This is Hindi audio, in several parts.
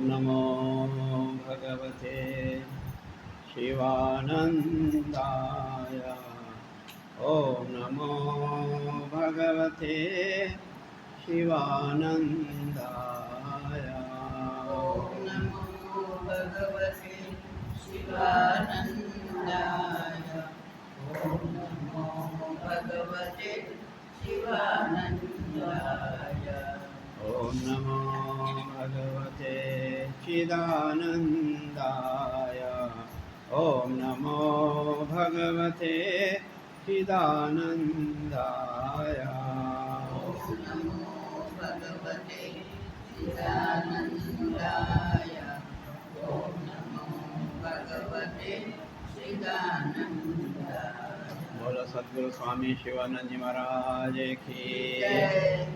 नमो भगवते शिवानन्दाय। ॐ नमो भगवते शिवानन्दाय। ॐ नमो भगवते शिवानन्दाय। ॐ नमो भगवते शिवानन्दाय। ॐ नमो भगवते चिदानन्दाय। ॐ नमो भगवते चिदानन्दाय। ॐ नमो भगवते चिदानन्दाय। ॐ नमो भगवते चिदानन्दाय। बोलो सद्गुरु स्वामी शिवानंद जी महाराज की। जय।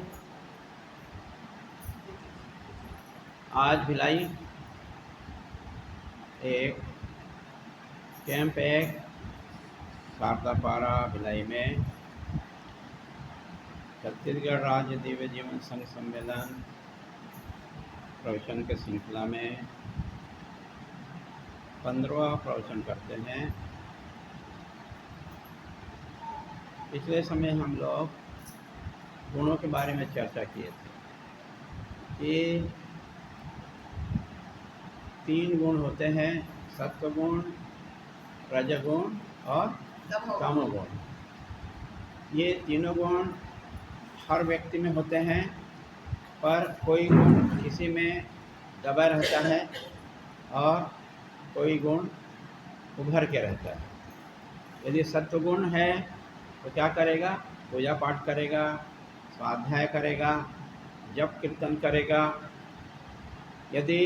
आज भिलाई एक कैंप है शारदापारा भिलाई में छत्तीसगढ़ राज्य दिव्य जीवन संघ सम्मेलन प्रवचन के श्रृंखला में 15वां प्रवचन करते हैं। पिछले समय हम लोग गुणों के बारे में चर्चा किए थे कि 3 गुण होते हैं, सत्वगुण, रजगुण और तमोगुण। ये तीनों गुण हर व्यक्ति में होते हैं, पर कोई गुण किसी में दबा रहता है और कोई गुण उभर के रहता है। यदि सत्वगुण है तो क्या करेगा? पूजा पाठ करेगा, स्वाध्याय करेगा, जप कीर्तन करेगा। यदि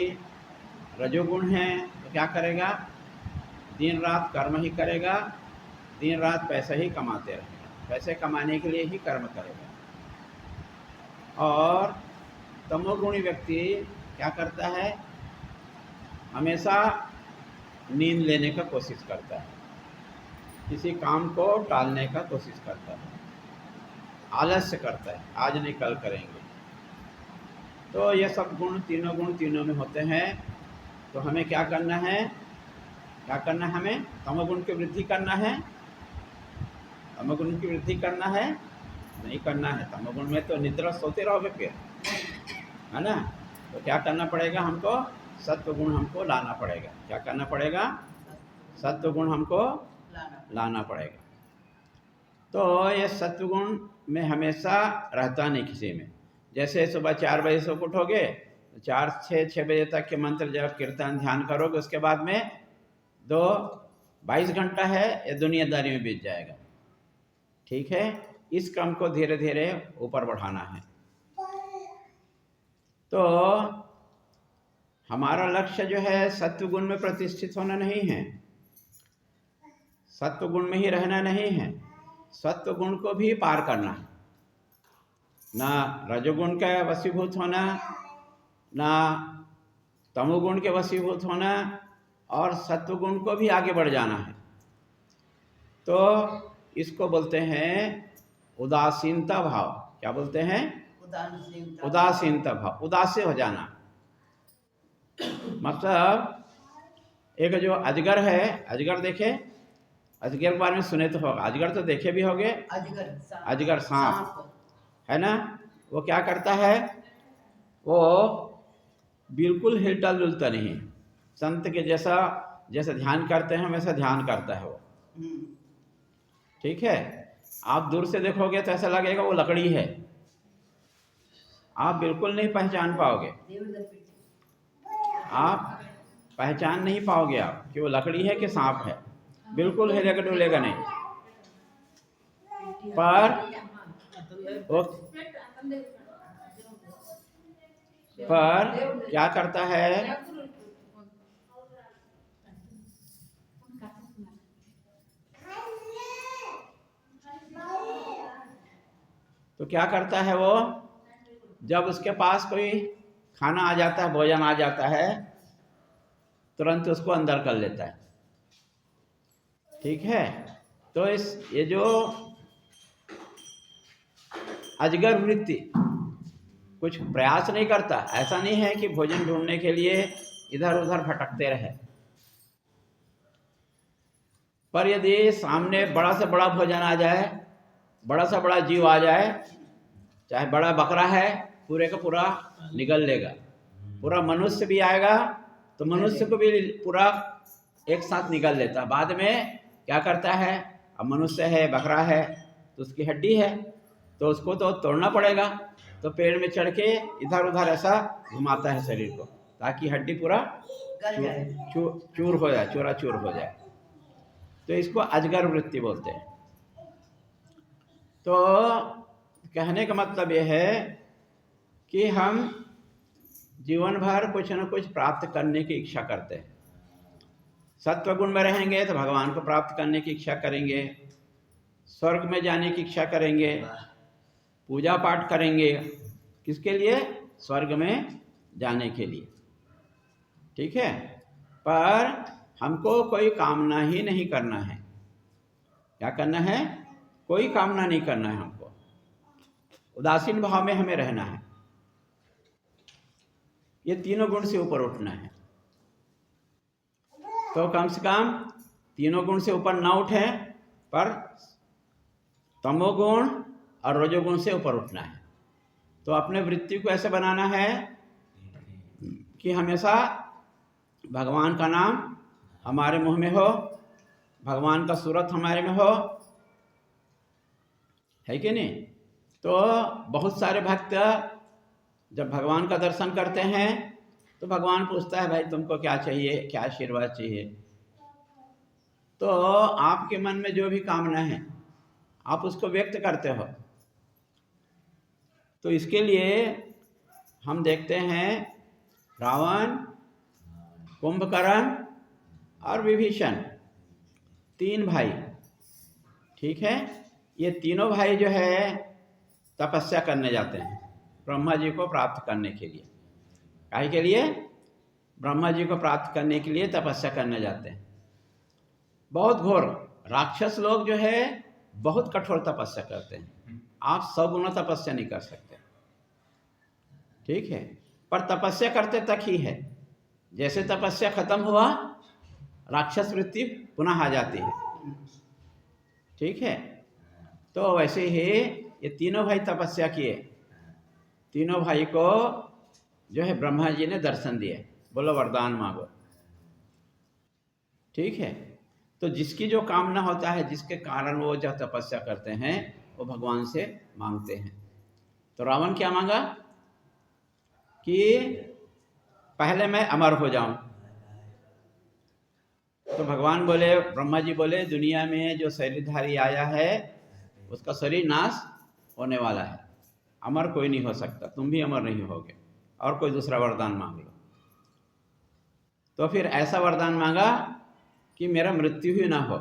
रजोगुण है तो क्या करेगा? दिन रात कर्म ही करेगा, दिन रात पैसा ही कमाते रहेगा, पैसे कमाने के लिए ही कर्म करेगा। और तमोगुणी व्यक्ति क्या करता है? हमेशा नींद लेने का कोशिश करता है, किसी काम को टालने का कोशिश करता है, आलस्य करता है, आज नहीं कल करेंगे। तो ये सब गुण तीनों में होते हैं। तो हमें क्या करना है? हमें तमोगुण की वृद्धि करना है। तमोगुण की वृद्धि करना है? नहीं करना है। तमोगुण में तो निद्रा सोते रहोगे फिर, है ना? तो क्या करना पड़ेगा? हमको सत्वगुण हमको लाना पड़ेगा। क्या करना पड़ेगा? सत्वगुण हमको लाना पड़ेगा। तो ये सत्वगुण में हमेशा रहता नहीं किसी में। जैसे सुबह 4 बजे से उठोगे, 6 बजे तक के मंत्र जब कीर्तन ध्यान करोगे, उसके बाद में 22 घंटा है ये दुनियादारी में बीत जाएगा। ठीक है, इस क्रम को धीरे धीरे ऊपर बढ़ाना है। तो हमारा लक्ष्य जो है सत्वगुण में प्रतिष्ठित होना नहीं है, सत्वगुण में ही रहना नहीं है, सत्वगुण को भी पार करना है। ना रजोगुण का वशीभूत होना, ना तमोगुण के वशीभूत होना, और सत्वगुण को भी आगे बढ़ जाना है। तो इसको बोलते हैं उदासीनता भाव। क्या बोलते हैं? उदासीनता भाव। उदासी हो जाना मतलब, एक जो अजगर है, अजगर देखे, अजगर के बारे में सुने तो होगा, अजगर तो देखे भी होंगे। अजगर सांप है ना? वो क्या करता है? वो बिल्कुल हिलता डुलता नहीं, संत के जैसा जैसे ध्यान करते हैं वैसा ध्यान करता है वो। ठीक है, आप दूर से देखोगे तो ऐसा लगेगा वो लकड़ी है, आप बिल्कुल नहीं पहचान पाओगे, आप पहचान नहीं पाओगे आप कि वो लकड़ी है कि सांप है। बिल्कुल हिलेगा डुलेगा नहीं। पर क्या करता है? तो क्या करता है वो? जब उसके पास कोई खाना आ जाता है, भोजन आ जाता है, तुरंत उसको अंदर कर लेता है। ठीक है, तो ये जो अजगर वृत्ति कुछ प्रयास नहीं करता। ऐसा नहीं है कि भोजन ढूंढने के लिए इधर उधर भटकते रहे। पर यदि सामने बड़ा से बड़ा भोजन आ जाए, बड़ा से बड़ा जीव आ जाए, चाहे बड़ा बकरा है, पूरे का पूरा निगल लेगा। पूरा मनुष्य भी आएगा तो मनुष्य को भी पूरा एक साथ निगल लेता। बाद में क्या करता है, अब मनुष्य है, बकरा है, तो उसकी हड्डी है, तो उसको तो तोड़ना पड़ेगा। तो पेड़ में चढ़ के इधर उधर ऐसा घुमाता है शरीर को, ताकि हड्डी पूरा चूर हो जाए, चूर हो जाए। तो इसको अजगर वृत्ति बोलते हैं। तो कहने का मतलब यह है कि हम जीवन भर कुछ न कुछ प्राप्त करने की इच्छा करते हैं। सत्व गुण में रहेंगे तो भगवान को प्राप्त करने की इच्छा करेंगे, स्वर्ग में जाने की इच्छा करेंगे, पूजा पाठ करेंगे। किसके लिए? स्वर्ग में जाने के लिए। ठीक है, पर हमको कोई कामना ही नहीं करना है। क्या करना है? कोई कामना नहीं करना है। हमको उदासीन भाव में हमें रहना है। ये तीनों गुण से ऊपर उठना है। तो कम से कम तीनों गुण से ऊपर ना उठे, पर तमोगुण और रजोगुण से ऊपर उठना है। तो अपने वृत्ति को ऐसे बनाना है कि हमेशा भगवान का नाम हमारे मुंह में हो, भगवान का सूरत हमारे में हो, है कि नहीं? तो बहुत सारे भक्त जब भगवान का दर्शन करते हैं तो भगवान पूछता है, भाई तुमको क्या चाहिए, क्या आशीर्वाद चाहिए? तो आपके मन में जो भी कामना है आप उसको व्यक्त करते हो। तो इसके लिए हम देखते हैं रावण, कुंभकर्ण और विभीषण, तीन भाई। ठीक है, ये तीनों भाई जो है तपस्या करने जाते हैं ब्रह्मा जी को प्राप्त करने के लिए। काहे के लिए? ब्रह्मा जी को प्राप्त करने के लिए तपस्या करने जाते हैं। बहुत घोर राक्षस लोग जो है बहुत कठोर तपस्या करते हैं। आप 100 गुना तपस्या नहीं कर सकते। ठीक है, पर तपस्या करते तक ही है। जैसे तपस्या खत्म हुआ, राक्षस वृत्ति पुनः आ जाती है। ठीक है, तो वैसे ही ये तीनों भाई तपस्या किए। तीनों भाई को जो है ब्रह्मा जी ने दर्शन दिए, बोलो वरदान मांगो। ठीक है, तो जिसकी जो कामना होता है, जिसके कारण वो जो तपस्या करते हैं, वो भगवान से मांगते हैं। तो रावण क्या मांगा कि पहले मैं अमर हो जाऊं। तो भगवान बोले, ब्रह्मा जी बोले, दुनिया में जो शरीरधारी आया है उसका शरीर नाश होने वाला है, अमर कोई नहीं हो सकता, तुम भी अमर नहीं होगे, और कोई दूसरा वरदान मांग लो। तो फिर ऐसा वरदान मांगा कि मेरा मृत्यु ही ना हो।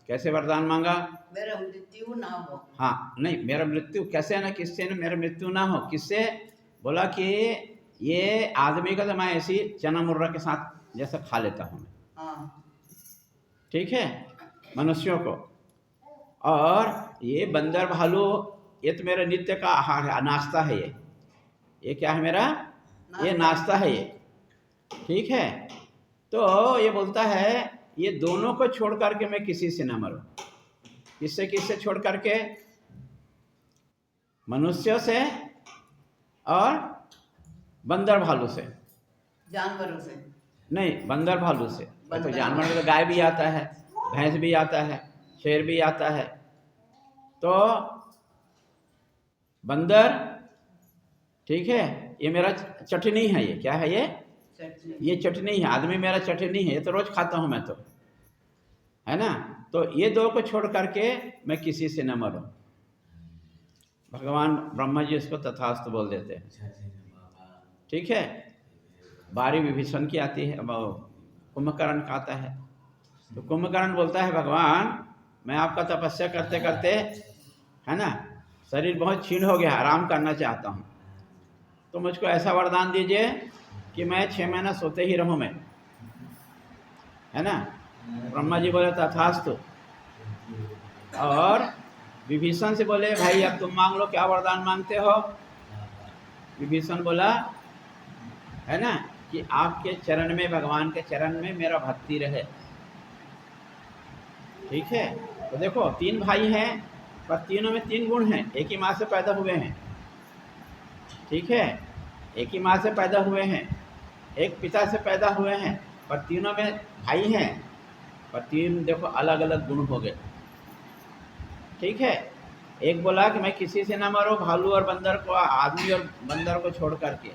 कैसे वरदान मांगा? मेरा मृत्यु ना हो। हाँ, नहीं, मेरा मृत्यु कैसे ना, किससे ना मेरा मृत्यु ना हो। किससे? बोला कि ये आदमी का तो मैं ऐसी चना मुर्रा के साथ जैसा खा लेता हूँ। हाँ। ठीक है, मनुष्यों को। और ये बंदर भालू, ये तो मेरा नित्य का आहार है, नाश्ता है। ये क्या है मेरा? ये नाश्ता है ये। ठीक है, तो ये बोलता है ये दोनों को छोड़ करके मैं किसी से न मरूं। किससे किससे छोड़ करके? मनुष्यों से और बंदर भालू से। जानवरों से नहीं, बंदर भालू से। तो जानवर में तो गाय भी आता है, भैंस भी आता है, शेर भी आता है। तो बंदर, ठीक है, ये मेरा चटनी है। ये क्या है? ये चटनी है। आदमी मेरा चटनी है, ये तो रोज खाता हूं मैं, तो है ना। तो ये दो को छोड़ करके मैं किसी से न मरूं। भगवान ब्रह्मा जी इसको तथास्तु बोल देते हैं। ठीक है, बारी विभीषण की आती है, कुंभकर्ण का आता है। तो कुंभकर्ण बोलता है, भगवान मैं आपका तपस्या करते करते, है ना, शरीर बहुत क्षीण हो गया, आराम करना चाहता हूँ। तो मुझको ऐसा वरदान दीजिए कि मैं 6 महीना सोते ही रहूं मैं, है ना। ब्रह्मा जी बोले तथास्तु। और विभीषण से बोले, भाई अब तुम मांग लो, क्या वरदान मांगते हो? विभीषण बोला है ना कि आपके चरण में, भगवान के चरण में मेरा भक्ति रहे। ठीक है, तो देखो 3 भाई हैं पर तीनों में 3 गुण हैं, एक ही माँ से पैदा हुए हैं। ठीक है, एक ही माँ से पैदा हुए हैं, एक पिता से पैदा हुए हैं, पर तीनों में भाई हैं, पर 3 देखो अलग अलग गुण हो गए। ठीक है, एक बोला कि मैं किसी से ना मरूं, भालू और बंदर को, आदमी और बंदर को छोड़ करके,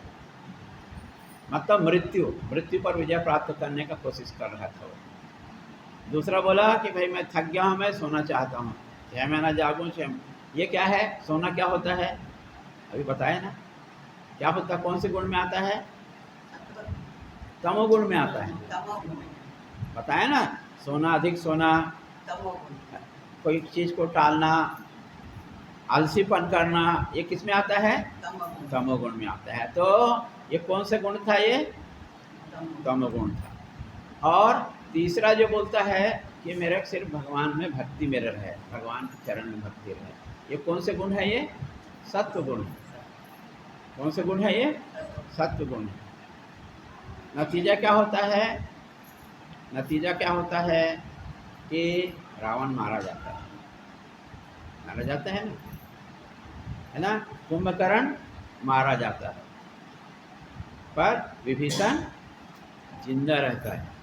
मतलब मृत्यु पर विजय प्राप्त करने का कोशिश कर रहा था वो। दूसरा बोला कि भाई मैं थक गया हूँ, मैं सोना चाहता हूँ, 6 महीना जागूं 6। ये क्या है, सोना क्या होता है अभी बताए ना, क्या होता है, कौन से गुण में आता है, तमोगुण में आता है। तमोगुण, बताया ना, सोना, अधिक सोना, तमोगुण, कोई चीज़ को टालना, आलसीपन करना, ये किस में आता है, तमोगुण, तमोगुण में आता है। तो ये कौन से गुण था, ये तमोगुण था। और तीसरा जो बोलता है कि मेरे सिर्फ भगवान में भक्ति मेरे रहे, भगवान के चरण में भक्ति रहे, ये कौन से गुण है, ये सत्व गुण है। कौन से गुण है, ये सत्व गुण है। नतीजा क्या होता है, नतीजा क्या होता है कि रावण मारा जाता है, मारा जाता है ना, है ना, कुंभकर्ण मारा जाता है, पर विभीषण जिंदा रहता है।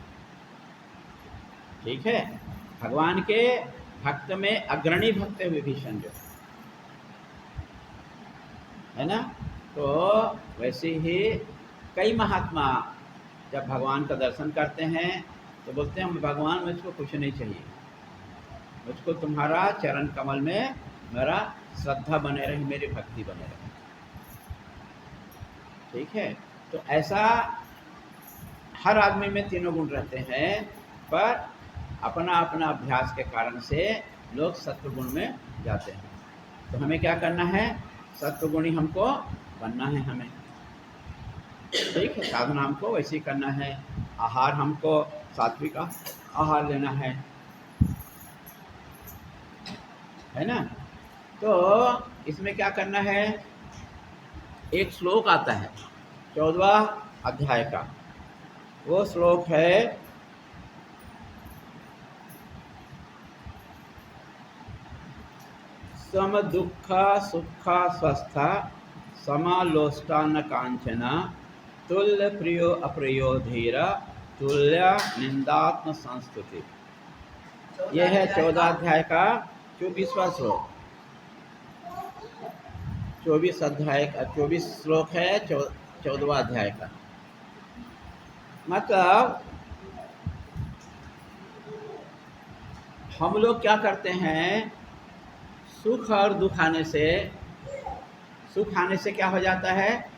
ठीक है, भगवान के भक्त में अग्रणी भक्त है विभीषण जो, है ना। तो वैसे ही कई महात्मा जब भगवान का दर्शन करते हैं तो बोलते हैं भगवान मुझको कुछ नहीं चाहिए, मुझको तुम्हारा चरण कमल में मेरा श्रद्धा बने रहे, मेरी भक्ति बने रहे। ठीक है, तो ऐसा हर आदमी में तीनों गुण रहते हैं, पर अपना अपना अभ्यास के कारण से लोग सत्वगुण में जाते हैं। तो हमें क्या करना है, सत्वगुणी हमको बनना है हमें। ठीक है, साधना हमको वैसे ही करना है, आहार हमको सात्विक आहार लेना है ना। तो इसमें क्या करना है, एक श्लोक आता है 14वां अध्याय का, वो श्लोक है सम दुख सुख स्वस्था समालोष्टान कांचना तुल्य प्रियो अप्रियो धीर तुल्य निंदात्म संस्तुति। यह है 14 अध्याय का 24वां श्लोक। 24 अध्याय का 24 श्लोक है 14वां अध्याय का। मतलब हम लोग क्या करते हैं, सुख और दुख आने से, सुख आने से क्या हो जाता है,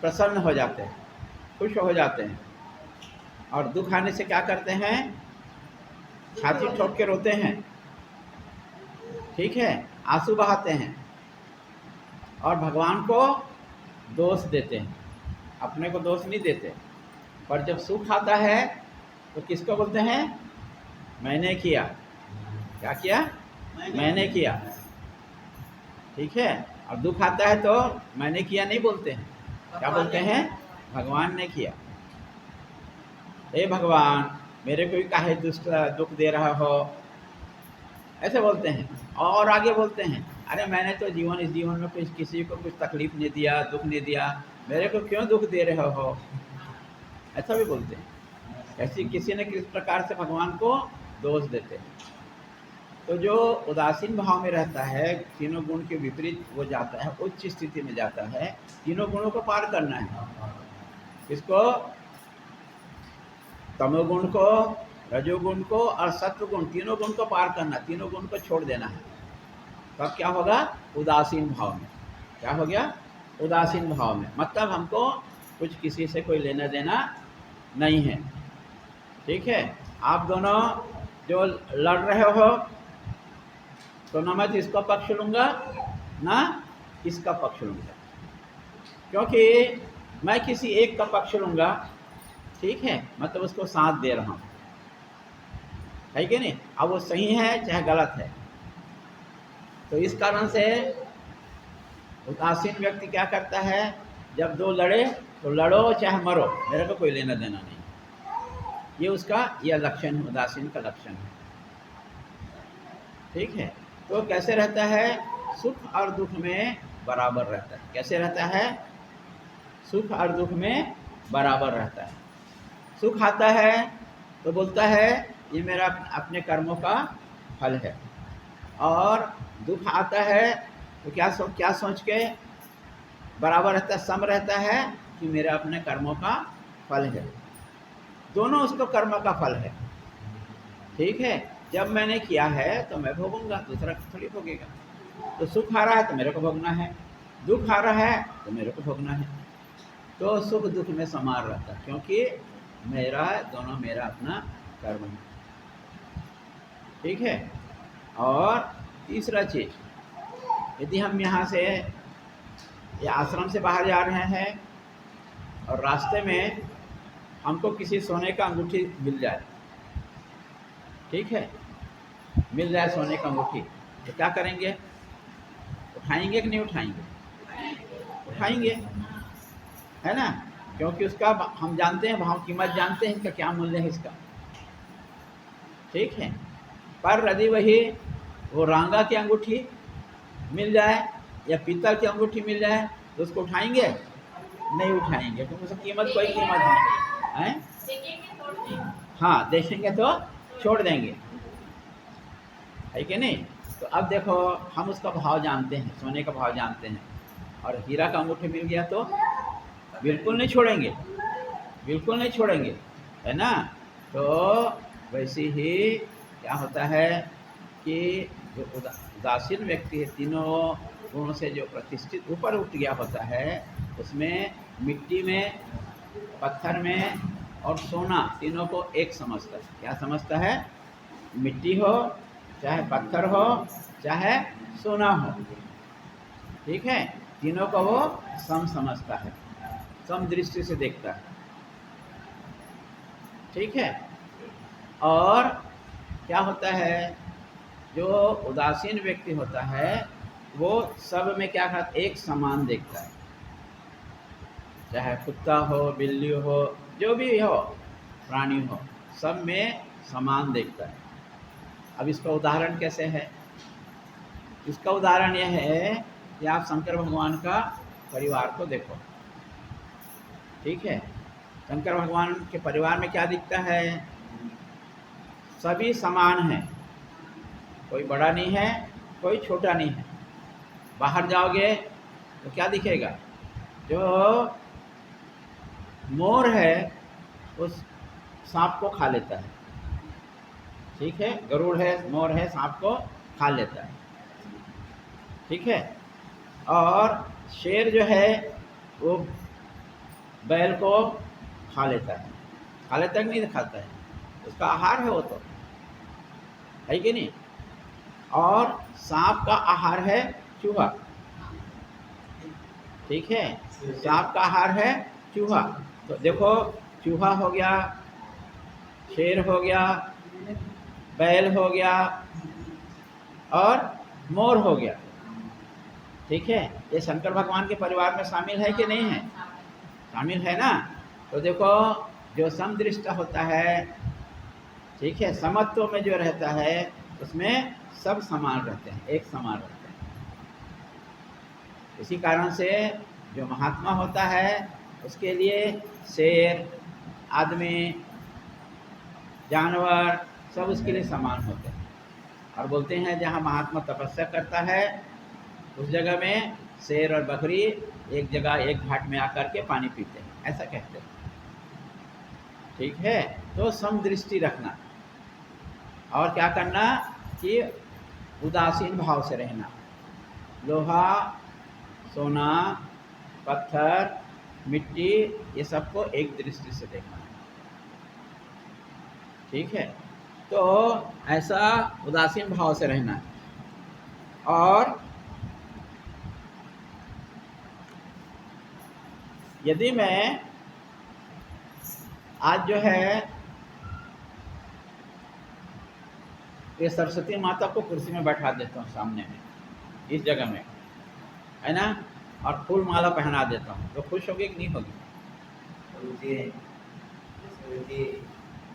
प्रसन्न हो जाते हैं, खुश हो जाते हैं, और दुख आने से क्या करते हैं, छाती ठोक के रोते हैं। ठीक है, आंसू बहाते हैं और भगवान को दोष देते हैं, अपने को दोष नहीं देते। पर जब सुख आता है तो किसको बोलते हैं, मैंने किया, क्या किया, मैंने किया। ठीक है, और दुख आता है तो मैंने किया नहीं बोलते हैं, क्या बोलते हैं, भगवान ने किया। हे भगवान मेरे को भी काहे दुख दे रहा हो, ऐसे बोलते हैं। और आगे बोलते हैं, अरे मैंने तो इस जीवन में कुछ किसी को कुछ तकलीफ नहीं दिया, दुख नहीं दिया, मेरे को क्यों दुख दे रहे हो, ऐसा भी बोलते हैं। ऐसी किसी न किसी प्रकार से भगवान को दोष देते हैं। तो जो उदासीन भाव में रहता है, तीनों गुण के विपरीत वो जाता है, उच्च स्थिति में जाता है। तीनों गुणों को पार करना है, किसको, तमोगुण को, रजोगुण को और सत्वगुण, तीनों गुण को पार करना, तीनों गुण को छोड़ देना है। तब क्या होगा, उदासीन भाव में। क्या हो गया, उदासीन भाव में, मतलब हमको कुछ किसी से कोई लेना देना नहीं है। ठीक है, आप दोनों जो लड़ रहे हो तो ना मैं इसका पक्ष लूँगा ना इसका पक्ष लूँगा, क्योंकि मैं किसी एक का पक्ष लूँगा, ठीक है, मतलब उसको साथ दे रहा हूँ, है कि नहीं। अब वो सही है चाहे गलत है। तो इस कारण से उदासीन व्यक्ति क्या करता है, जब दो लड़े तो लड़ो चाहे मरो, मेरे को कोई लेना देना नहीं। ये उसका यह लक्षण है, उदासीन का लक्षण है। ठीक है, तो कैसे रहता है? सुख और दुख में बराबर रहता है। कैसे रहता है? सुख और दुख में बराबर रहता है। सुख आता है तो बोलता है ये मेरा अपने कर्मों का फल है, और दुख आता है तो क्या सोच के बराबर रहता है, सम रहता है कि मेरे अपने कर्मों का फल है। दोनों उसको कर्म का फल है। ठीक है, जब मैंने किया है तो मैं भोगूंगा, दूसरा थोड़ी भोगेगा। तो सुख आ रहा है तो मेरे को भोगना है, दुख आ रहा है तो मेरे को भोगना है। तो सुख दुख में समान रहता है, क्योंकि दोनों मेरा अपना कर्म है। ठीक है, और तीसरा चीज, यदि हम यहाँ से या आश्रम से बाहर जा रहे हैं और रास्ते में हमको किसी सोने का अंगूठी मिल जाए, ठीक है, मिल जाए सोने का अंगूठी, तो क्या करेंगे? उठाएंगे कि नहीं उठाएंगे? उठाएंगे, है ना? क्योंकि उसका हम जानते हैं भाव, कीमत जानते हैं, इसका क्या मूल्य है इसका। ठीक है, पर यदि वही वो रांगा की अंगूठी मिल जाए या पीतल की अंगूठी मिल जाए तो उसको उठाएंगे? नहीं उठाएंगे, क्योंकि उसकी कीमत कोई कीमत नहीं है। हाँ, देखेंगे तो छोड़ देंगे, है कि नहीं? तो अब देखो, हम उसका भाव जानते हैं, सोने का भाव जानते हैं, और हीरा का अंगूठी मिल गया तो बिल्कुल नहीं छोड़ेंगे, बिल्कुल नहीं छोड़ेंगे, है ना? तो वैसे ही क्या होता है कि जो उदासीन व्यक्ति है, तीनों गुणों से जो प्रतिष्ठित ऊपर उठ गया होता है, उसमें मिट्टी में, पत्थर में और सोना तीनों को एक समझता है। क्या समझता है? मिट्टी हो चाहे पत्थर हो चाहे सोना हो, ठीक है, तीनों को वो सम समझता है, सम दृष्टि से देखता है। ठीक है, और क्या होता है, जो उदासीन व्यक्ति होता है वो सब में क्या करता है? एक समान देखता है, चाहे कुत्ता हो, बिल्ली हो, जो भी हो, प्राणी हो, सब में समान देखता है। अब इसका उदाहरण कैसे है? इसका उदाहरण यह है कि आप शंकर भगवान का परिवार को देखो। ठीक है, शंकर भगवान के परिवार में क्या दिखता है? सभी समान हैं, कोई बड़ा नहीं है, कोई छोटा नहीं है। बाहर जाओगे तो क्या दिखेगा? जो मोर है उस सांप को खा लेता है, ठीक है, गरुड़ है, मोर है, सांप को खा लेता है, ठीक है, और शेर जो है वो बैल को खा लेता है। खा लेता है कि नहीं खाता है? उसका आहार है वो, तो है कि नहीं? और सांप का आहार है चूहा, ठीक है, सांप का आहार है चूहा। तो देखो, चूहा हो गया, शेर हो गया, बैल हो गया और मोर हो गया, ठीक है, ये शंकर भगवान के परिवार में शामिल है कि नहीं है? शामिल है ना? तो देखो, जो समदृष्ट होता है, ठीक है, समत्व में जो रहता है उसमें सब समान रहते हैं, एक समान रहते हैं। इसी कारण से जो महात्मा होता है उसके लिए शेर, आदमी, जानवर सब उसके लिए समान होते हैं। और बोलते हैं जहाँ महात्मा तपस्या करता है उस जगह में शेर और बकरी एक जगह, एक घाट में आकर के पानी पीते हैं, ऐसा कहते हैं। ठीक है, तो समदृष्टि रखना, और क्या करना कि उदासीन भाव से रहना। लोहा, सोना, पत्थर, मिट्टी, ये सबको एक दृष्टि से देखना। ठीक है, तो ऐसा उदासीन भाव से रहना है। और यदि मैं आज जो है ये सरस्वती माता को कुर्सी में बैठा देता हूँ सामने में, इस जगह में, है ना, और फूल माला पहना देता हूँ, तो खुश होगी कि नहीं होगी? होती है, होती है,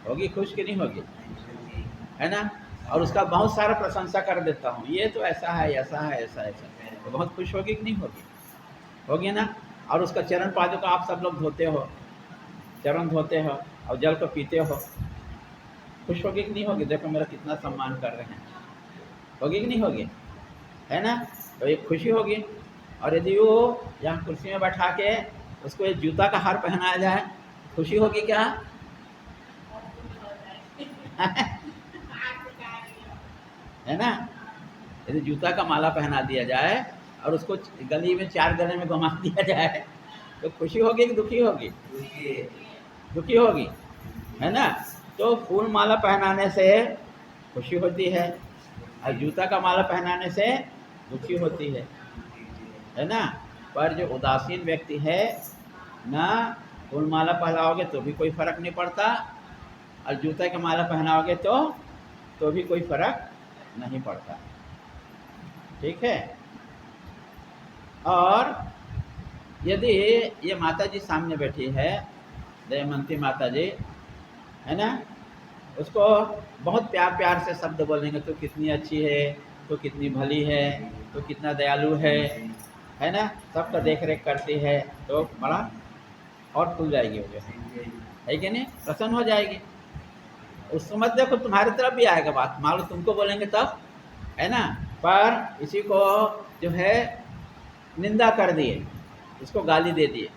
होगी, खुश कि नहीं होगी? होती है। है ना? और उसका बहुत सारा प्रशंसा कर देता हूँ, ये तो ऐसा है, ऐसा है, ऐसा ऐसा, तो बहुत खुश होगी कि नहीं होगी? होगी ना? और उसका चरण पादुका आप सब लोग धोते हो, चरण धोते हो और जल को पीते हो, खुश होगी कि नहीं होगी? देखो मेरा कितना सम्मान कर रहे हैं, होगी कि नहीं होगी? है ना? तो एक खुशी होगी। और यदि वो यहाँ कुर्सी में बैठा के उसको एक जूता का हार पहनाया जाए, खुशी होगी क्या? है ना? यदि जूता का माला पहना दिया जाए और उसको गली में 4 गले में घुमा दिया जाए, तो खुशी होगी कि दुखी होगी? होती है, दुखी होगी, है ना? तो फूल माला पहनाने से खुशी होती है और जूता का माला पहनाने से दुखी होती है ना? पर जो उदासीन व्यक्ति है ना, फूल माला पहनाओगे तो भी कोई फर्क नहीं पड़ता और जूते का माला पहनाओगे तो भी कोई फर्क नहीं पड़ता। ठीक है? और यदि ये माता जी सामने बैठी है, दयामंती माता जी, है ना, उसको बहुत प्यार प्यार से शब्द बोलेंगे, तो कितनी अच्छी है, तो कितनी भली है, तो कितना दयालु है ना, सबका देख रेख करती है, तो बड़ा और खुल जाएगी वो, है कि नहीं? प्रसन्न हो जाएगी। उस समय देखो तुम्हारी तरफ भी आएगा बात, मान लो तुमको बोलेंगे तब, है ना, पर इसी को जो है निंदा कर दिए, इसको गाली दे दिए,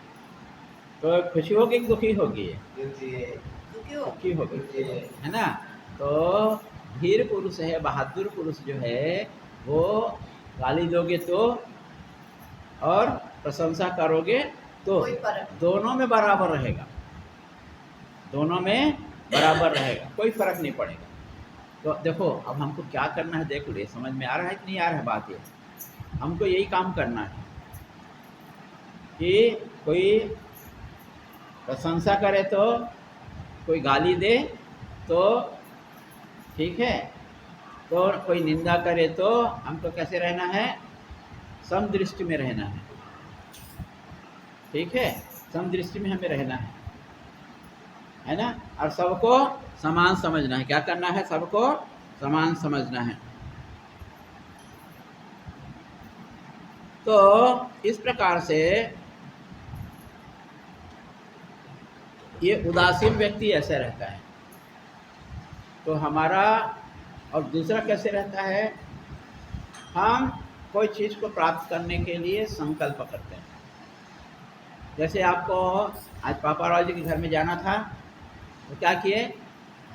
तो खुशी होगी कि दुखी होगी? होती है, दुखी हो। दुखी होगी, होती है। है ना? तो धीर पुरुष है, बहादुर पुरुष जो है, वो गाली दोगे तो और प्रशंसा करोगे तो कोई फर्क दोनों में बराबर रहेगा, दोनों में बराबर रहेगा, कोई फर्क नहीं पड़ेगा। तो देखो अब हमको क्या करना है, देख लो समझ में आ रहा है कि नहीं आ रहा है बात? ये हमको यही काम करना है कि कोई प्रशंसा करे तो, कोई गाली दे तो, ठीक है, तो कोई निंदा करे तो हमको कैसे रहना है? समदृष्टि में रहना है। ठीक है? समदृष्टि में हमें रहना है ना? और सबको समान समझना है। क्या करना है? सबको समान समझना है। तो इस प्रकार से ये उदासीन व्यक्ति ऐसे रहता है। तो हमारा और दूसरा कैसे रहता है? हम कोई चीज़ को प्राप्त करने के लिए संकल्प करते हैं। जैसे आपको आज पापा राव जी के घर में जाना था, तो क्या किए?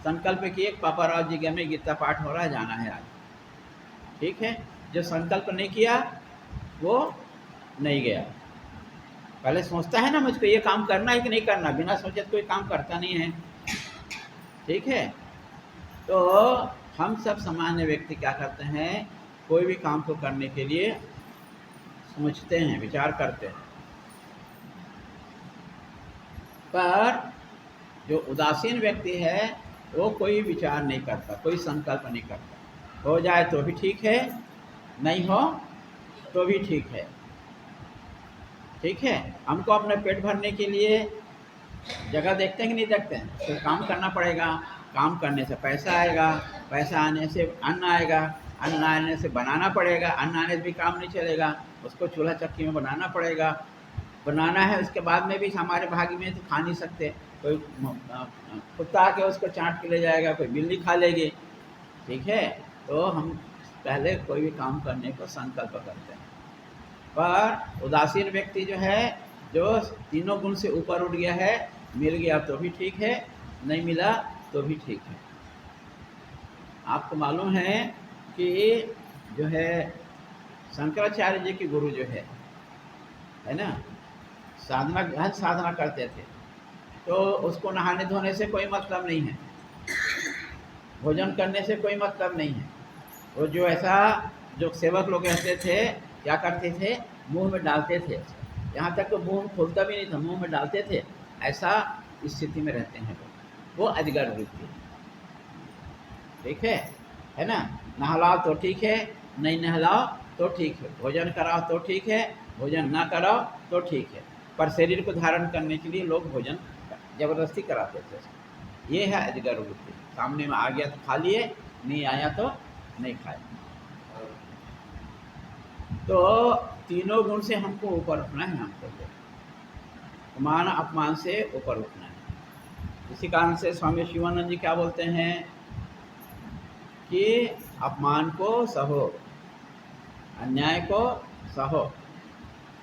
संकल्प किए, पापा राव जी के घर में गीता पाठ हो रहा है, जाना है आज। ठीक है? जो संकल्प नहीं किया वो नहीं गया। पहले सोचता है ना मुझको ये काम करना है कि नहीं करना, बिना सोचे तो कोई काम करता नहीं है। ठीक है? तो हम सब सामान्य व्यक्ति क्या करते हैं? कोई भी काम को करने के लिए सोचते हैं, विचार करते हैं, पर जो उदासीन व्यक्ति है वो कोई विचार नहीं करता, कोई संकल्प नहीं करता। हो जाए तो भी ठीक है, नहीं हो तो भी ठीक है। ठीक है? हमको अपने पेट भरने के लिए जगह देखते हैं कि नहीं देखते हैं? तो काम करना पड़ेगा, काम करने से पैसा आएगा, पैसा आने से अन्न आएगा, अन्न आने से बनाना पड़ेगा, अन्न आने से भी काम नहीं चलेगा, उसको चूल्हा चक्की में बनाना पड़ेगा, बनाना है उसके बाद में भी हमारे भाग्य में तो खा नहीं सकते, कोई कुत्ता आके उसको चाट के ले जाएगा, कोई बिल्ली खा लेगी। ठीक है? तो हम पहले कोई भी काम करने को संकल्प करते हैं। पर उदासीन व्यक्ति जो है, जो तीनों गुण से ऊपर उठ गया है, मिल गया तो भी ठीक है, नहीं मिला तो भी ठीक है। आपको मालूम है कि जो है शंकराचार्य जी के गुरु जो है ना, साधना गहन साधना करते थे, तो उसको नहाने धोने से कोई मतलब नहीं है, भोजन करने से कोई मतलब नहीं है। वो जो ऐसा जो सेवक लोग रहते थे, क्या करते थे? मुंह में डालते थे, यहाँ तक तो मुंह खोलता भी नहीं था, मुंह में डालते थे। ऐसा स्थिति में रहते हैं वो अजगर वृत्ति। ठीक है ना? नहलाओ तो ठीक है, नहीं नहलाओ तो ठीक है, भोजन कराओ तो ठीक है, भोजन ना कराओ तो ठीक है, पर शरीर को धारण करने के लिए लोग भोजन जबरदस्ती कराते थे। ये है अजगर वृत्ति, सामने में आ गया तो खा लिए, नहीं आया तो नहीं खाए। तो तीनों गुण से हमको ऊपर उठना है, हमको मान अपमान से ऊपर उठना है। इसी कारण से स्वामी शिवानंद जी क्या बोलते हैं कि अपमान को सहो, अन्याय को सहो,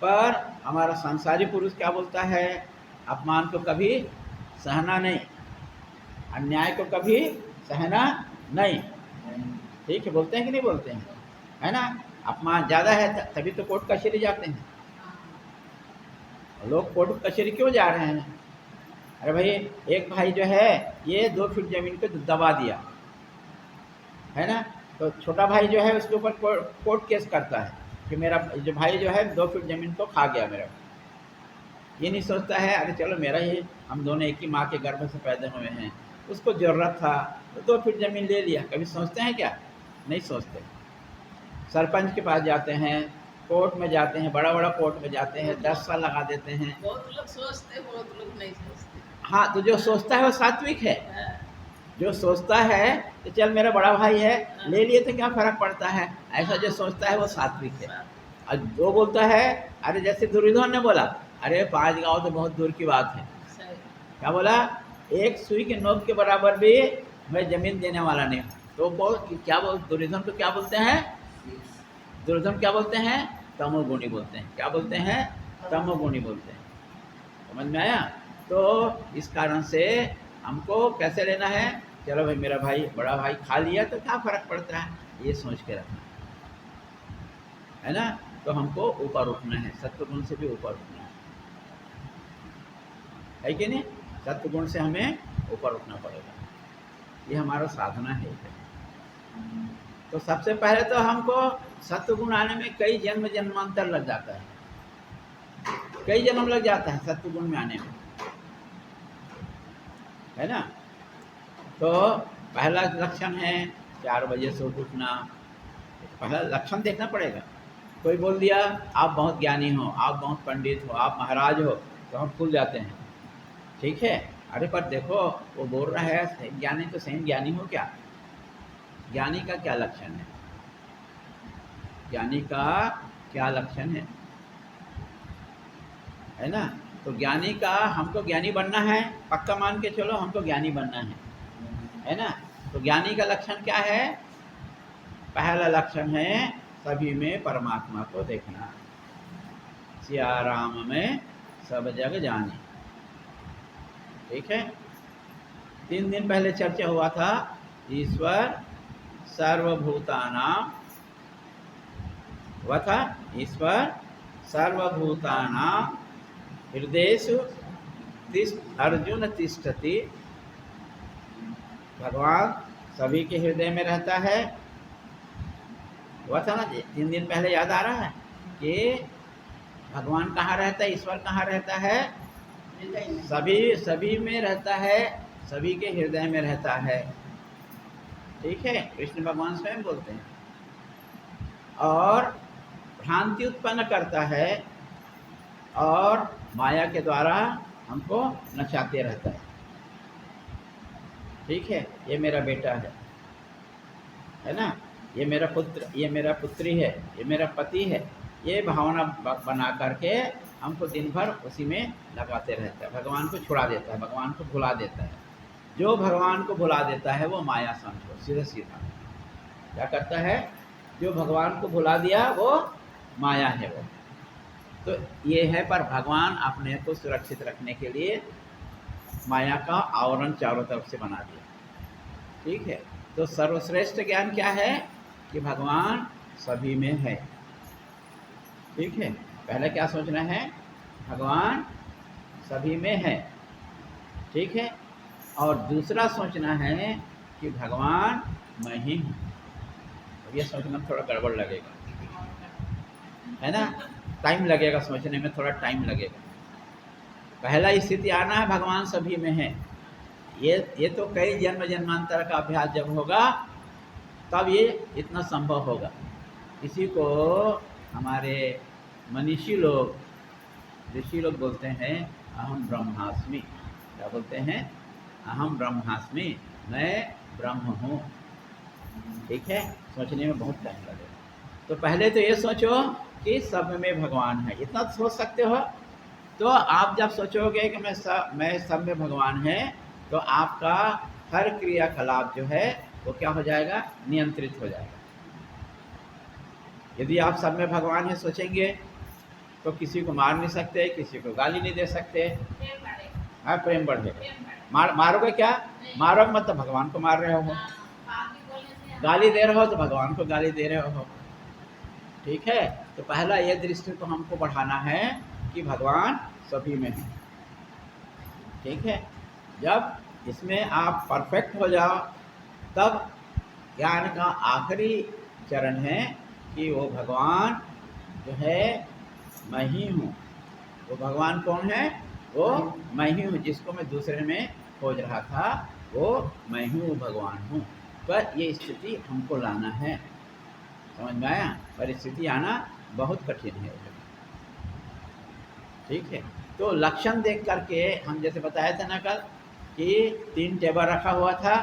पर हमारा संसारी पुरुष क्या बोलता है, अपमान को कभी सहना नहीं, अन्याय को कभी सहना नहीं। ठीक है, बोलते हैं कि नहीं बोलते हैं, है ना। अपमान ज़्यादा है तभी तो कोर्ट कचहरी जाते हैं। लोग कोर्ट कचहरी क्यों जा रहे हैं? अरे भाई, एक भाई जो है ये 2 फीट ज़मीन को दबा दिया, है ना, तो छोटा भाई जो है उसके ऊपर कोर्ट केस करता है कि मेरा जो भाई जो है 2 फीट ज़मीन को खा गया मेरा। ये नहीं सोचता है अरे चलो मेरा ही, हम दोनों एक ही माँ के गर्भ से पैदा हुए हैं, उसको ज़रूरत था तो 2 फीट ज़मीन ले लिया। कभी सोचते हैं क्या? नहीं सोचते। सरपंच के पास जाते हैं, कोर्ट में जाते हैं, बड़ा बड़ा कोर्ट में जाते हैं, 10 साल लगा देते हैं। बहुत लोग सोचते, बहुत लोग नहीं सोचते। हाँ, तो जो सोचता है वो सात्विक है। हाँ, जो सोचता है कि चल मेरा बड़ा भाई है, ले लिए तो क्या फ़र्क पड़ता है, ऐसा जो सोचता है वो सात्विक है। और जो बोलता है, अरे जैसे दुर्योधन ने बोला, अरे 5 गाँव तो बहुत दूर की बात है, सही। क्या बोला, एक सुई के नोक के बराबर भी मैं ज़मीन देने वाला नहीं। तो क्या बोल, दुर्योधन को क्या बोलते हैं, दुर्योधन क्या बोलते हैं, तमोगुणी बोलते हैं। क्या बोलते हैं? तमोगुणी बोलते हैं। समझ में आया? तो इस कारण से हमको कैसे लेना है, चलो भाई मेरा भाई, बड़ा भाई खा लिया तो क्या फ़र्क पड़ता है, ये सोच के रखना है ना। तो हमको ऊपर उठना है, सत्वगुण से भी ऊपर उठना है कि नहीं। सत्वगुण से हमें ऊपर उठना पड़ेगा, ये हमारा साधना है। तो सबसे पहले तो हमको सत्वगुण आने में कई जन्म जन्मांतर लग जाता है, कई जन्म लग जाता है सत्वगुण में आने में, है ना। तो पहला लक्षण है 4 बजे से उठना। पहला लक्षण देखना पड़ेगा। कोई बोल दिया आप बहुत ज्ञानी हो, आप बहुत पंडित हो, आप महाराज हो, तो हम खुल जाते हैं, ठीक है। अरे पर देखो वो बोल रहा है ज्ञानी, तो सही ज्ञानी हो क्या? ज्ञानी का क्या लक्षण है? ज्ञानी का क्या लक्षण है ना। तो ज्ञानी का, हमको ज्ञानी बनना है, पक्का मान के चलो हमको ज्ञानी बनना है ना। तो ज्ञानी का लक्षण क्या है? पहला लक्षण है सभी में परमात्मा को देखना। सिया राम में सब जग जाने, ठीक है। 3 दिन पहले चर्चा हुआ था, ईश्वर सर्वभूतानां, हुआ था, ईश्वर सर्वभूतानां हृदयेषु अर्जुन तिष्ठति। भगवान सभी के हृदय में रहता है, हुआ था ना 3 दिन पहले। याद आ रहा है कि भगवान कहाँ रहता है, ईश्वर कहाँ रहता है? सभी में रहता है, सभी के हृदय में रहता है, ठीक है। कृष्ण भगवान स्वयं बोलते हैं। और भ्रांति उत्पन्न करता है और माया के द्वारा हमको नचाते रहता है, ठीक है। ये मेरा बेटा है ना, ये मेरा पुत्र, ये मेरा पुत्री है, ये मेरा पति है, ये भावना बना करके हमको दिन भर उसी में लगाते रहता है। भगवान को छुड़ा देता है, भगवान को भुला देता है। जो भगवान को भुला देता है वो माया समझो, सीधा सीधा क्या करता है, जो भगवान को भुला दिया वो माया है वो। तो ये है, पर भगवान अपने को सुरक्षित रखने के लिए माया का आवरण चारों तरफ से बना दिया, ठीक है। तो सर्वश्रेष्ठ ज्ञान क्या है कि भगवान सभी में है, ठीक है। पहले क्या सोचना है, भगवान सभी में है, ठीक है। और दूसरा सोचना है कि भगवान मैं ही हूँ। अब ये सोचना थोड़ा गड़बड़ लगेगा, है ना, टाइम लगेगा सोचने में, थोड़ा टाइम लगेगा। पहला स्थिति आना है भगवान सभी में है, ये तो कई जन्म जन्मांतर का अभ्यास जब होगा तब ये इतना संभव होगा। इसी को हमारे मनीषी लोग, ऋषि लोग बोलते हैं अहम ब्रह्मास्मि। क्या बोलते हैं? अहम ब्रह्मास्मि, मैं ब्रह्म हूँ। ठीक है, सोचने में बहुत टाइम लगेगा। तो पहले तो ये सोचो कि सब में भगवान है, इतना तो सोच सकते हो। तो आप जब सोचोगे कि मैं सब में भगवान है, तो आपका हर क्रियाकलाप जो है वो क्या हो जाएगा? नियंत्रित हो जाएगा। यदि आप सब में भगवान है सोचेंगे तो किसी को मार नहीं सकते, किसी को गाली नहीं दे सकते। हाँ, प्रेम बढ़ेगा। मारोगे क्या? मारोगे मतलब भगवान को मार रहे हो। गाली दे रहे हो तो भगवान को गाली दे रहे हो। ठीक है, तो पहला ये दृष्टि को हमको बढ़ाना है कि भगवान सभी में है। ठीक है, जब इसमें आप परफेक्ट हो जाओ तब ज्ञान का आखिरी चरण है कि वो भगवान जो है मैं ही हूँ। वो भगवान कौन है? वो मैं ही हूँ, जिसको मैं दूसरे में खोज रहा था, वो मैं हूँ, भगवान हूँ। पर ये स्थिति हमको लाना है, समझ में आया? परिस्थिति आना बहुत कठिन है। ठीक है, तो लक्षण देख करके हम जैसे बताया था ना कल कि 3 टेबल रखा हुआ था।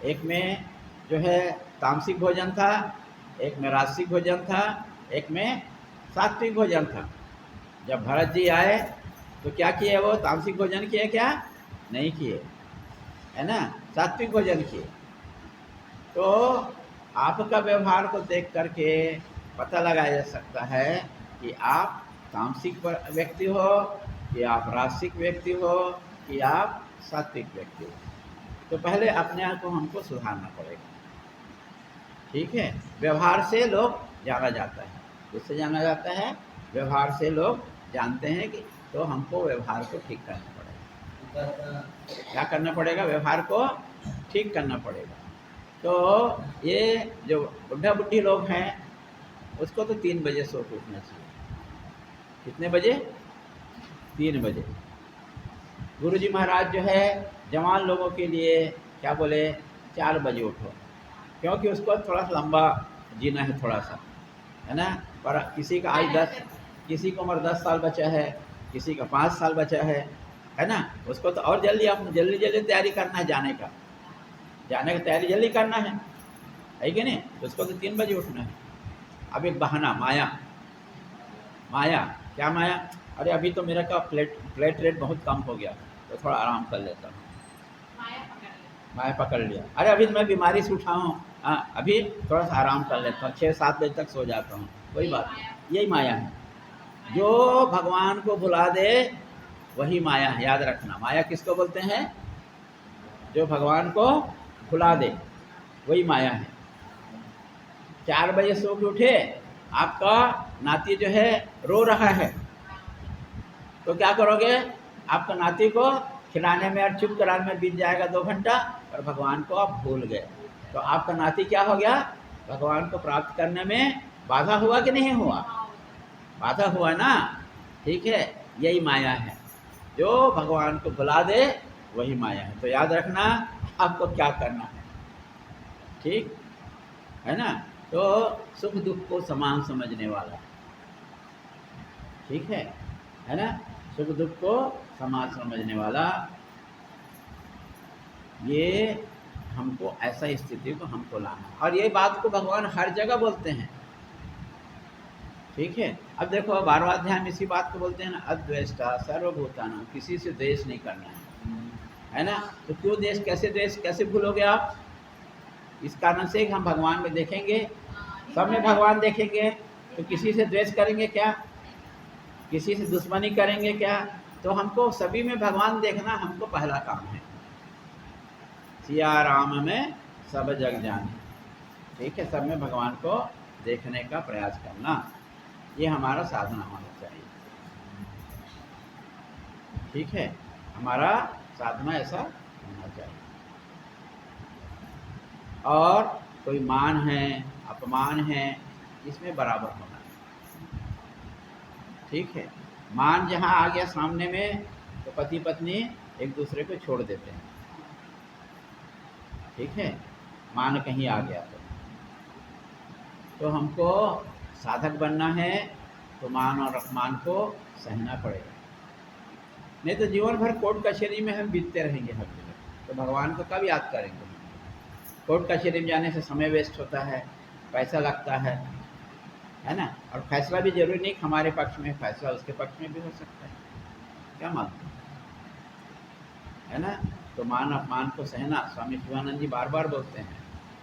एक में जो है तामसिक भोजन था, एक में राजसिक भोजन था, एक में सात्विक भोजन था। जब भरत जी आए तो क्या किए? वो तामसिक भोजन किए क्या? नहीं किए, है ना, सात्विक भोजन किए। तो आपका व्यवहार को देख करके पता लगाया जा सकता है कि आप तामसिक व्यक्ति हो, कि आप राजसिक व्यक्ति हो, कि आप सात्विक व्यक्ति हो। तो पहले अपने आप को हमको सुधारना पड़ेगा। ठीक है, व्यवहार से लोग जाना जाता है। किससे जाना जाता है? व्यवहार से लोग जानते हैं कि, तो हमको व्यवहार को ठीक करना पड़ेगा। क्या करना पड़ेगा? व्यवहार को ठीक करना पड़ेगा। तो ये जो बुढ़ा बुढ़ी लोग हैं उसको तो 3 बजे सो के उठना चाहिए। कितने बजे? 3 बजे। गुरुजी महाराज जो है जवान लोगों के लिए क्या बोले? 4 बजे उठो, क्योंकि उसको थोड़ा सा लंबा जीना है, थोड़ा सा, है ना। पर किसी का आज 10, किसी को उम्र 10 साल बचा है, किसी का 5 साल बचा है ना। उसको तो और जल्दी आप जल्दी जल्दी तैयारी करना है जाने का, जाने की तैयारी जल्दी करना है कि नहीं? तो उसको तो 3 बजे उठना है। अब एक बहाना, माया। माया क्या? माया, अरे अभी तो मेरा का प्लेट रेट बहुत कम हो गया, तो थोड़ा आराम कर लेता हूँ। माया पकड़ लिया। अरे अभी तो मैं बीमारी से उठा हूँ, हाँ अभी थोड़ा सा आराम कर लेता हूँ, 6-7 बजे तक सो जाता हूँ। वही बात, यही माया है। जो भगवान को भुला दे वही माया है, याद रखना। माया किसको बोलते हैं? जो भगवान को भुला दे वही माया है। 4 बजे सो के उठे, आपका नाती जो है रो रहा है, तो क्या करोगे? आपका नाती को खिलाने में और चुप कराने में बीत जाएगा 2 घंटा, और भगवान को आप भूल गए। तो आपका नाती क्या हो गया? भगवान को प्राप्त करने में बाधा हुआ कि नहीं हुआ? बाधा हुआ ना। ठीक है, यही माया है। जो भगवान को भुला दे वही माया है। तो याद रखना आपको क्या करना है, ठीक है ना। तो सुख दुख को समान समझने वाला, ठीक है ना, सुख दुख को समान समझने वाला, ये हमको ऐसा स्थिति को हमको लाना। और ये बात को भगवान हर जगह बोलते हैं। ठीक है, अब देखो 12वां अध्याय में इसी बात को बोलते हैं ना, अद्वेष्टा सर्वभूतानां, किसी से द्वेष नहीं करना है ना। तो क्यों द्वेष? कैसे द्वेष? कैसे भूलोगे आप? इस कारण से कि हम भगवान में देखेंगे, सब में भगवान देखेंगे, तो किसी से द्वेष करेंगे क्या? किसी से दुश्मनी करेंगे क्या? तो हमको सभी में भगवान देखना हमको पहला काम है। सिया राम में सब जग जाने। ठीक है, सब में भगवान को देखने का प्रयास करना, ये हमारा साधना होना चाहिए। ठीक है, हमारा साधना ऐसा होना चाहिए। और कोई मान है, अपमान है, इसमें बराबर होना है। ठीक है, मान जहाँ आ गया सामने में तो पति पत्नी एक दूसरे को छोड़ देते हैं। ठीक है, मान कहीं आ गया तो हमको साधक बनना है, तो मान और अपमान को सहना पड़ेगा, नहीं तो जीवन भर कोर्ट कचहरी में हम बीतते रहेंगे हर जगह, तो भगवान को कब याद करेंगे। कोर्ट कचहरी में जाने से समय वेस्ट होता है, पैसा लगता है ना, और फैसला भी जरूरी नहीं हमारे पक्ष में, फैसला उसके पक्ष में भी हो सकता है, क्या मानते है ना। तो मान अपमान को सहना, स्वामी शिवानंद जी बार बार बोलते हैं,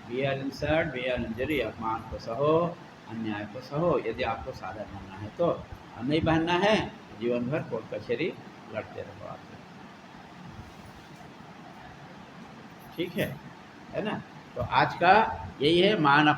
बियर इंसल्ट बियर इंजरी, अपमान को सहो, अन्याय को सहो, यदि आपको साधन बनना है तो, और नहीं बनना है जीवन भर कोर्ट कचहरी लड़ते रहो आप, ठीक है ना। तो आज का यही है, मान